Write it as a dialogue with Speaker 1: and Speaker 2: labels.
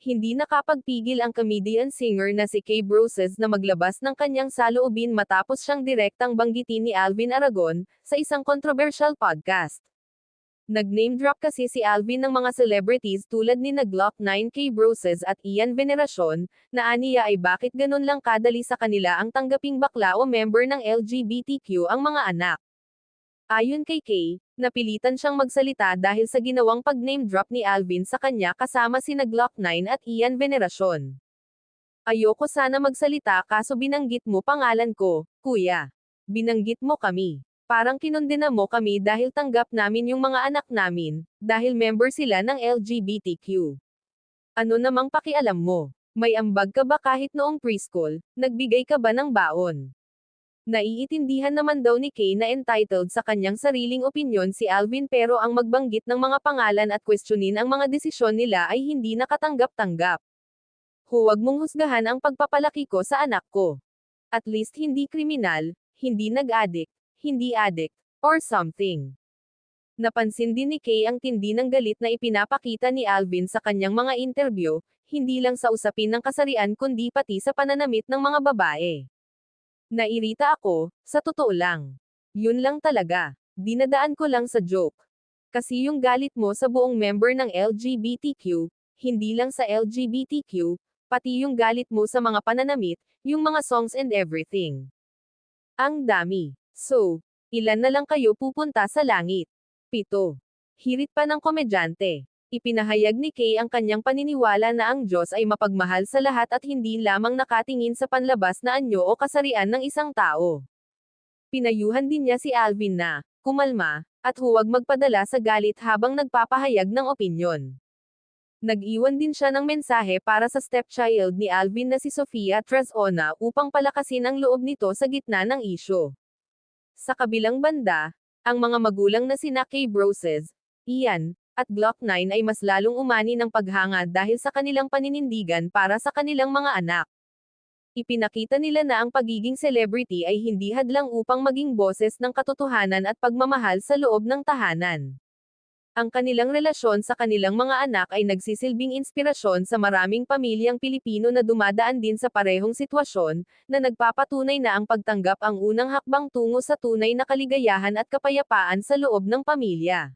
Speaker 1: Hindi nakapagpigil ang comedian-singer na si Kay Broses na maglabas ng kanyang saloobin matapos siyang direktang banggitin ni Alvin Aragon, sa isang controversial podcast. Nag-name drop kasi si Alvin ng mga celebrities tulad ni Glock 9, Kay Broses at Ian Veneracion, na aniya ay bakit ganun lang kadali sa kanila ang tanggaping bakla o member ng LGBTQ ang mga anak. Ayon kay Kay, napilitan siyang magsalita dahil sa ginawang pag-name drop ni Alvin sa kanya kasama sina Glock 9 at Ian Veneracion. Ayoko sana magsalita kaso binanggit mo pangalan ko, kuya. Binanggit mo kami. Parang kinundena mo kami dahil tanggap namin yung mga anak namin, dahil member sila ng LGBTQ. Ano namang pakialam mo? May ambag ka ba kahit noong preschool? Nagbigay ka ba ng baon? Naiintindihan naman daw ni Kay na entitled sa kanyang sariling opinyon si Alvin pero ang magbanggit ng mga pangalan at questionin ang mga desisyon nila ay hindi nakatanggap-tanggap. Huwag mong husgahan ang pagpapalaki ko sa anak ko. At least hindi kriminal, hindi nag-addict, hindi addict, or something. Napansin din ni Kay ang tindi ng galit na ipinapakita ni Alvin sa kanyang mga interview, hindi lang sa usapin ng kasarian kundi pati sa pananamit ng mga babae. Nairita ako, sa totoo lang. Yun lang talaga. Dinadaan ko lang sa joke. Kasi yung galit mo sa buong member ng LGBTQ, hindi lang sa LGBTQ, pati yung galit mo sa mga pananamit, yung mga songs and everything. Ang dami. So, ilan na lang kayo pupunta sa langit? 7. Hirit pa ng komedyante. Ipinahayag ni Kay ang kanyang paniniwala na ang Diyos ay mapagmahal sa lahat at hindi lamang nakatingin sa panlabas na anyo o kasarian ng isang tao. Pinayuhan din niya si Alvin na, kumalma, at huwag magpadala sa galit habang nagpapahayag ng opinyon. Nag-iwan din siya ng mensahe para sa stepchild ni Alvin na si Sofia Trazona upang palakasin ang loob nito sa gitna ng isyu. Sa kabilang banda, ang mga magulang na sina Kay Broses, Ian, at Glock 9 ay mas lalong umani ng paghanga dahil sa kanilang paninindigan para sa kanilang mga anak. Ipinakita nila na ang pagiging celebrity ay hindi hadlang upang maging boses ng katotohanan at pagmamahal sa loob ng tahanan. Ang kanilang relasyon sa kanilang mga anak ay nagsisilbing inspirasyon sa maraming pamilyang Pilipino na dumadaan din sa parehong sitwasyon, na nagpapatunay na ang pagtanggap ang unang hakbang tungo sa tunay na kaligayahan at kapayapaan sa loob ng pamilya.